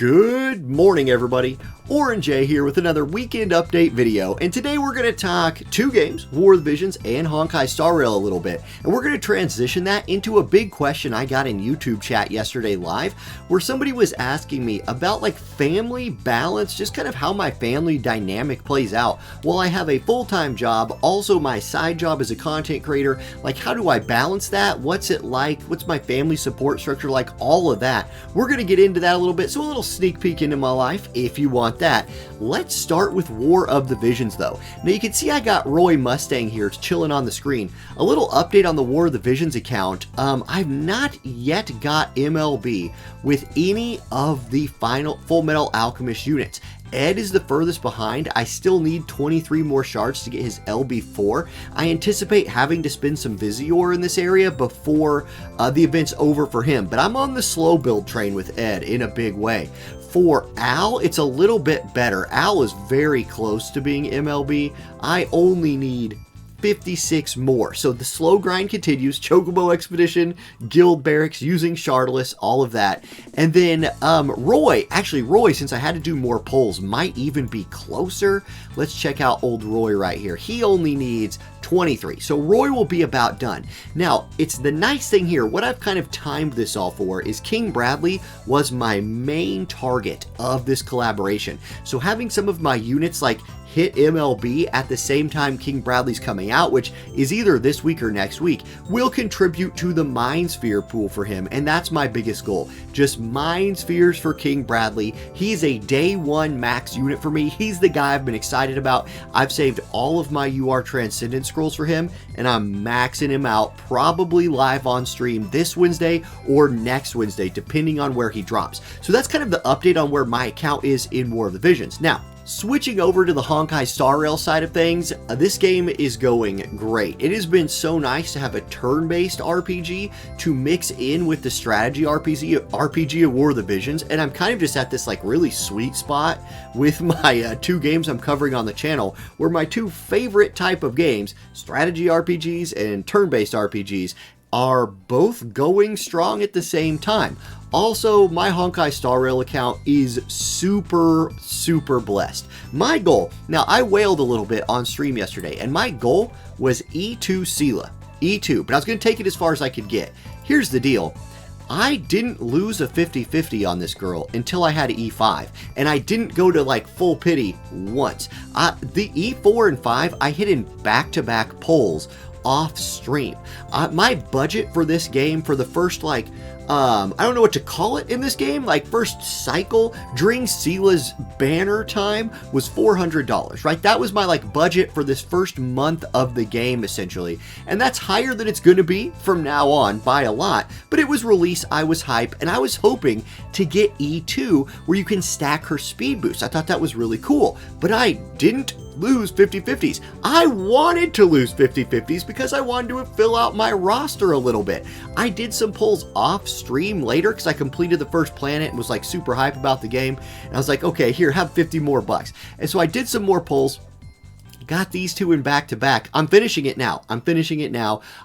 Good morning, everybody. Orange A here with another weekend update video, and today we're going to talk two games, War of the Visions and Honkai Star Rail a little bit, and we're going to transition that into a big question I got in YouTube chat yesterday live, where somebody was asking me about like family balance, just kind of how my family dynamic plays out while I have a full-time job, also my side job as a content creator. Like, how do I balance that? What's it like? What's my family support structure like? All of that. We're going to get into that a little bit, so a little sneak peek into my life if you want that. Let's start with War of the Visions though. Now you can see I got Roy Mustang here chilling on the screen. A little update on the War of the Visions account. I've not yet got MLB with any of the final Full Metal Alchemist units. Ed is the furthest behind. I still need 23 more shards to get his LB4. I anticipate having to spend some Visior in this area before the event's over for him, but I'm on the slow build train with Ed in a big way. For Al, it's a little bit better. Al is very close to being MLB. I only need 56 more. So the slow grind continues. Chocobo Expedition, Guild Barracks, using Shardless, all of that. And then Roy, since I had to do more polls, might even be closer. Let's check out old Roy right here. He only needs 23. So Roy will be about done. Now, it's the nice thing here, what I've kind of timed this all for is King Bradley was my main target of this collaboration. So having some of my units like hit MLB at the same time King Bradley's coming out, which is either this week or next week, will contribute to the Mind Sphere pool for him, and that's my biggest goal. Just Mind Spheres for King Bradley. He's a day one max unit for me. He's the guy I've been excited about. I've saved all of my UR Transcendent scrolls for him, and I'm maxing him out probably live on stream this Wednesday or next Wednesday, depending on where he drops. So that's kind of the update on where my account is in War of the Visions. Now, switching over to the Honkai Star Rail side of things, this game is going great. It has been so nice to have a turn-based RPG to mix in with the strategy RPG of War of the Visions, and I'm kind of just at this like really sweet spot with my two games I'm covering on the channel, where my two favorite type of games, strategy RPGs and turn-based RPGs, are both going strong at the same time. Also, my Honkai Star Rail account is super blessed. My goal, now I wailed a little bit on stream yesterday, and my goal was E2 Sela. E2, but I was going to take it as far as I could get. Here's the deal. I didn't lose a 50-50 on this girl until I had E5, and I didn't go to like full pity once. The E4 and 5 I hit in back-to-back polls off stream. My budget for this game for the first like I don't know what to call it in this game, like first cycle during Sela's banner time was $400, right? That was my like budget for this first month of the game essentially, and that's higher than it's going to be from now on by a lot, but it was release, I was hype, and I was hoping to get E2 where you can stack her speed boost. I thought that was really cool, but I didn't lose 50-50s. I wanted to lose 50-50s because I wanted to fill out my roster a little bit. I did some polls off stream later because I completed the first planet and was like super hype about the game, and I was like, okay, here, have 50 more bucks. And so I did some more polls, got these two in back-to-back. I'm finishing it now.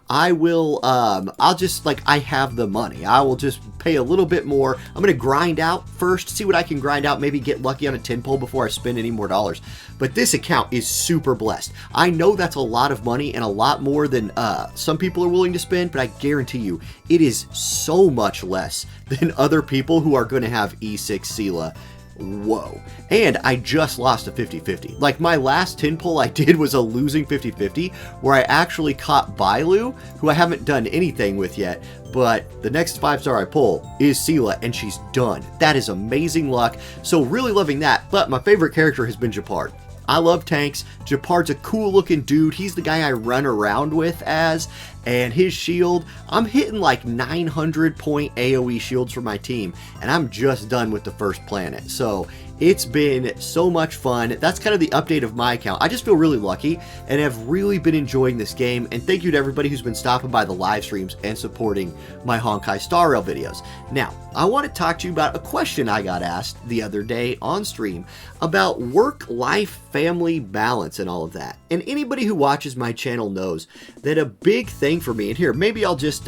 I will, I'll just, like, I have the money. I will just pay a little bit more. I'm going to grind out first, see what I can grind out, maybe get lucky on a 10 pull before I spend any more dollars. But this account is super blessed. I know that's a lot of money and a lot more than some people are willing to spend, but I guarantee you, it is so much less than other people who are going to have E6 Sela. Whoa. And I just lost a 50-50. Like, my last 10 pull I did was a losing 50-50 where I actually caught Bailu, who I haven't done anything with yet, but the next 5-star I pull is Sela, and she's done. That is amazing luck. So really loving that, but my favorite character has been Japard. I love tanks. Japard's a cool looking dude. He's the guy I run around with as, and his shield, I'm hitting like 900 point AoE shields for my team, and I'm just done with the first planet. So it's been so much fun. That's kind of the update of my account. I just feel really lucky and have really been enjoying this game, and thank you to everybody who's been stopping by the live streams and supporting my Honkai Star Rail videos. Now, I want to talk to you about a question I got asked the other day on stream about work-life family balance and all of that. And anybody who watches my channel knows that a big thing for me, and here, maybe I'll just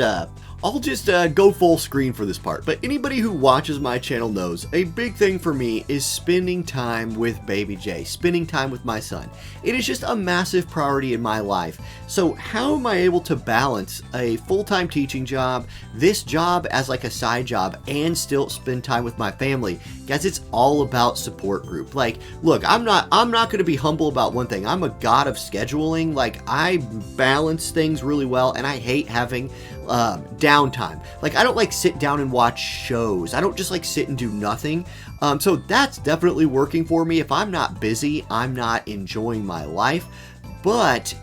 I'll just go full screen for this part. But anybody who watches my channel knows a big thing for me is spending time with baby Jay, spending time with my son. It is just a massive priority in my life. So how am I able to balance a full-time teaching job, this job as like a side job, and still spend time with my family? Guys, it's all about support group. Like, look, I'm not going to be humble about one thing. I'm a god of scheduling. Like, I balance things really well, and I hate having downtime. Like, I don't like sit down and watch shows. I don't just like sit and do nothing. So that's definitely working for me. If I'm not busy, I'm not enjoying my life. But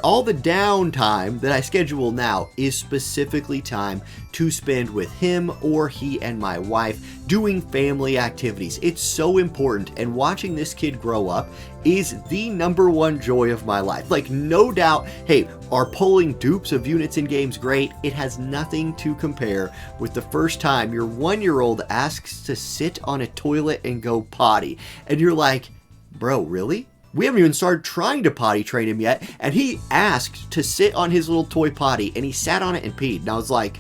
all the downtime that I schedule now is specifically time to spend with him or he and my wife doing family activities. It's so important, and watching this kid grow up is the #1 joy of my life. Like, no doubt, hey, are pulling dupes of units in games great? It has nothing to compare with the first time your 1-year-old asks to sit on a toilet and go potty. And you're like, bro, really? We haven't even started trying to potty train him yet, and he asked to sit on his little toy potty, and he sat on it and peed. And I was like,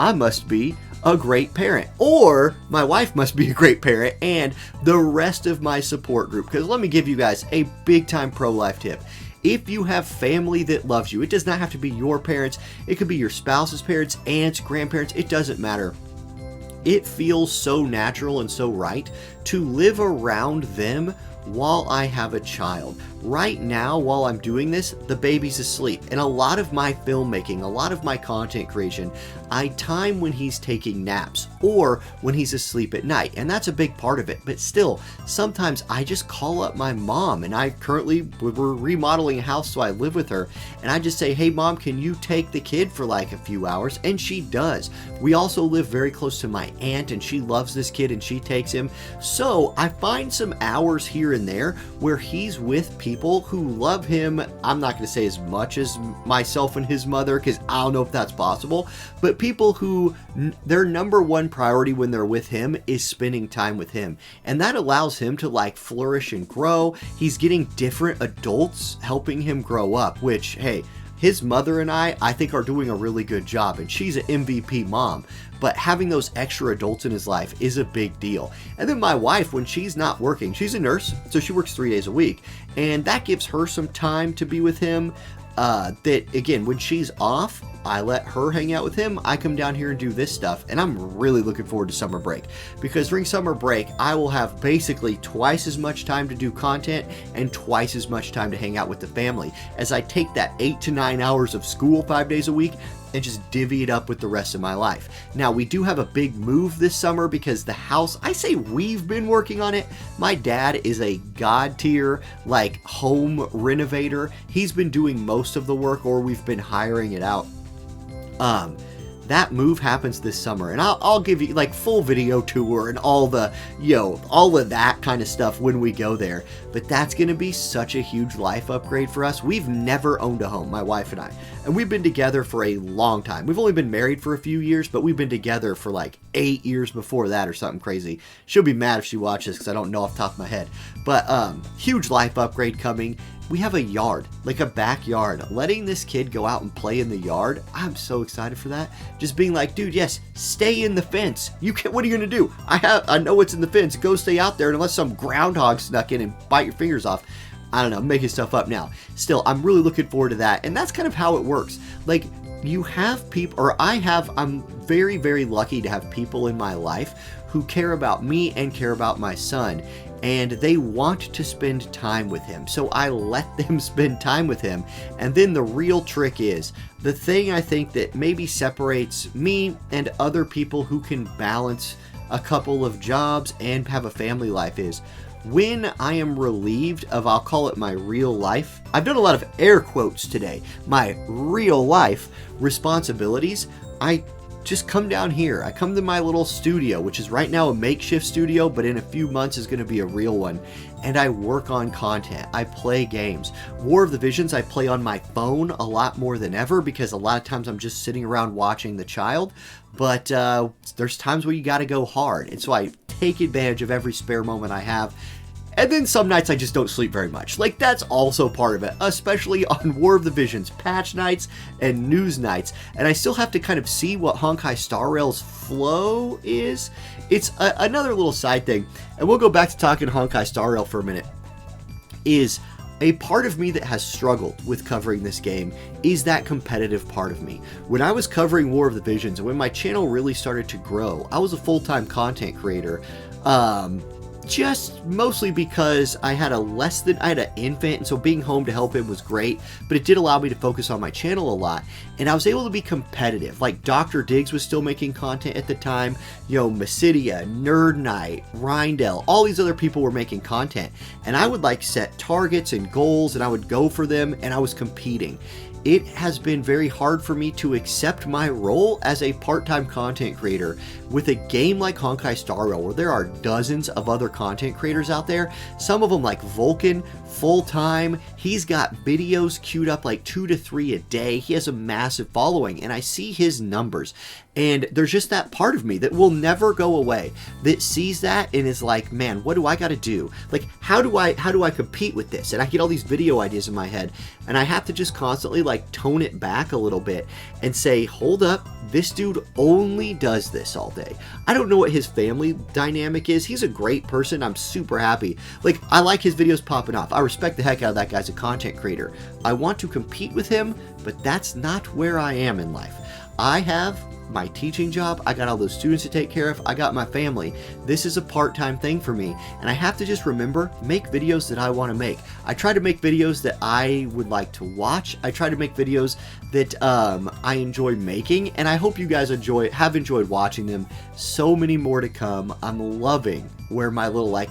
I must be a great parent, or my wife must be a great parent, and the rest of my support group. Because let me give you guys a big-time pro-life tip. If you have family that loves you, it does not have to be your parents. It could be your spouse's parents, aunts, grandparents. It doesn't matter. It feels so natural and so right to live around them while I have a child. Right now, while I'm doing this, the baby's asleep. And a lot of my filmmaking, a lot of my content creation, I time when he's taking naps or when he's asleep at night. And that's a big part of it. But still, sometimes I just call up my mom, and we're remodeling a house, so I live with her. And I just say, hey mom, can you take the kid for like a few hours? And she does. We also live very close to my aunt, and she loves this kid and she takes him. So I find some hours here and there where he's with people who love him. I'm not going to say as much as myself and his mother, because I don't know if that's possible, but people who their #1 priority when they're with him is spending time with him. And that allows him to like flourish and grow. He's getting different adults helping him grow up, which, hey, his mother and I think are doing a really good job, and she's an MVP mom. But having those extra adults in his life is a big deal. And then my wife, when she's not working, she's a nurse, so she works 3 days a week. And that gives her some time to be with him. That, again, when she's off, I let her hang out with him. I come down here and do this stuff. And I'm really looking forward to summer break. Because during summer break, I will have basically twice as much time to do content and twice as much time to hang out with the family, as I take that 8 to 9 hours of school 5 days a week and just divvy it up with the rest of my life. Now, we do have a big move this summer because the house, I say we've been working on it. My dad is a god tier, like, home renovator. He's been doing most of the work, or we've been hiring it out. That move happens this summer, and I'll give you like full video tour and all the, all of that kind of stuff when we go there. But that's going to be such a huge life upgrade for us. We've never owned a home, my wife and I, and we've been together for a long time. We've only been married for a few years, but we've been together for like 8 years before that or something crazy. She'll be mad if she watches because I don't know off the top of my head. But huge life upgrade coming. We have a yard, like a backyard. Letting this kid go out and play in the yard, I'm so excited for that. Just being like, dude, yes, stay in the fence. You can. What are you gonna do? I know what's in the fence. Go stay out there, unless some groundhog snuck in and bite your fingers off. I don't know, I'm making stuff up now. Still, I'm really looking forward to that, and that's kind of how it works. Like, you have people, or I'm very, very lucky to have people in my life who care about me and care about my son. And they want to spend time with him. So I let them spend time with him. And then the real trick is, the thing I think that maybe separates me and other people who can balance a couple of jobs and have a family life is, when I am relieved of, I'll call it my real life, I've done a lot of air quotes today, my real life responsibilities, I just come down here. I come to my little studio, which is right now a makeshift studio, but in a few months is going to be a real one. And I work on content. I play games. War of the Visions, I play on my phone a lot more than ever because a lot of times I'm just sitting around watching the child. But there's times where you got to go hard. And so I take advantage of every spare moment I have. And then some nights I just don't sleep very much. Like, that's also part of it, especially on War of the Visions patch nights and news nights. And I still have to kind of see what Honkai Star Rail's flow is. It's another little side thing, and we'll go back to talking Honkai Star Rail for a minute, is a part of me that has struggled with covering this game is that competitive part of me. When I was covering War of the Visions and when my channel really started to grow, I was a full-time content creator, just mostly because I had an infant, and so being home to help him was great, but it did allow me to focus on my channel a lot, and I was able to be competitive. Like, Dr. Diggs was still making content at the time, you know, Massidia, Nerd Knight, Rindell, all these other people were making content, and I would like set targets and goals, and I would go for them, and I was competing. It has been very hard for me to accept my role as a part-time content creator with a game like Honkai Star Rail, where there are dozens of other content creators out there. Some of them, like Vulcan, full-time. He's got videos queued up like 2 to 3 a day. He has a massive following, and I see his numbers. And there's just that part of me that will never go away, that sees that and is like, man, what do I got to do? Like, how do I compete with this? And I get all these video ideas in my head, and I have to just constantly like tone it back a little bit and say, hold up, this dude only does this all day. I don't know what his family dynamic is. He's a great person. I'm super happy. Like, I like his videos popping off. I respect the heck out of that guy as a content creator. I want to compete with him, but that's not where I am in life. I have my teaching job, I got all those students to take care of, I got my family. This is a part-time thing for me, and I have to just remember, make videos that I want to make. I try to make videos that I would like to watch. I try to make videos that I enjoy making, and I hope you guys have enjoyed watching them. So many more to come. I'm loving where my little like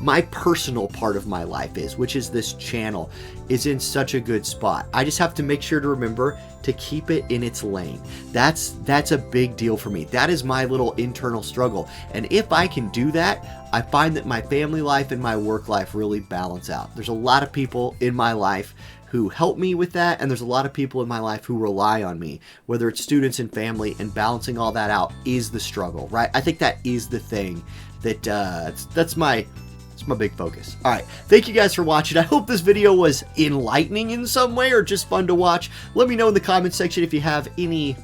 my personal part of my life is, which is this channel, is in such a good spot. I just have to make sure to remember to keep it in its lane. That's a big deal for me. That is my little internal struggle. And if I can do that, I find that my family life and my work life really balance out. There's a lot of people in my life who help me with that, and there's a lot of people in my life who rely on me, whether it's students and family, and balancing all that out is the struggle, right? I think that is the thing that that's my big focus. All right, thank you guys for watching. I hope this video was enlightening in some way or just fun to watch. Let me know in the comments section if you have any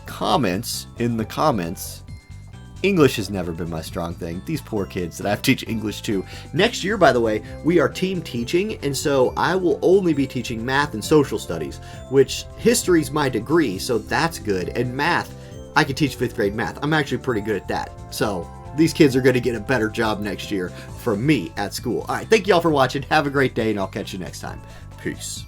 comments in the comments. English has never been my strong thing. These poor kids that I have to teach English to. Next year, by the way, we are team teaching, and so I will only be teaching math and social studies, which history's my degree, so that's good. And math, I can teach 5th grade math. I'm actually pretty good at that. So these kids are going to get a better job next year from me at school. All right, thank you all for watching. Have a great day, and I'll catch you next time. Peace.